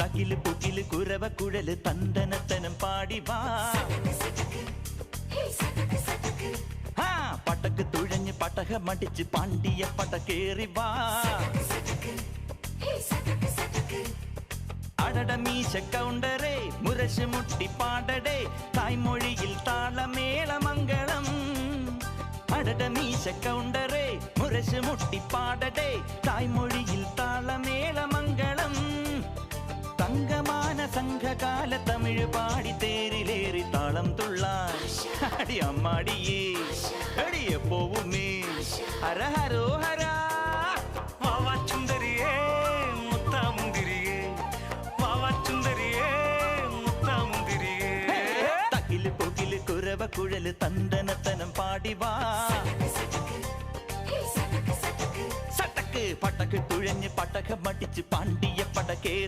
തകില് പുകില് കുരവ കുഴല് തന്തനത്തനം പാടി വാ. പടക്ക് തുഴഞ്ഞ് പടകമടിച്ച് പാണ്ടിയ പടകേറി വാ. അടട മീശ കൗണ്ടറേ മുരശ് മുട്ടി പാടടേ തായ്മൊഴിയിൽ താളമേളമംഗളം. അടട മീശ കൗണ്ടറേ മുരശ് മുട്ടി പാടടേ തായ്മൊഴിയിൽ താളമേളമംഗളം. തങ്കമാന സംഘകാല തമിഴ് പാടി തേരിലേറി താളം തുള്ളാൻ അടി അമ്മാടിയേ അടിയെ പോവുമേ ഹര ഹരോ ഹര. വാവാച്ചുന്തരിയേ മുത്താമുന്തിരിയേ വാവാച്ചുന്തരിയേ മുത്താമുന്തിരിയേ. തകില് പുകില് കുരവ കുഴല് തന്തനത്തനം പാടി വാ. സട്ടക്ക് പടക്ക് തുഴഞ്ഞ് പടകമടിച്ച് പാണ്ടിയ പടകേ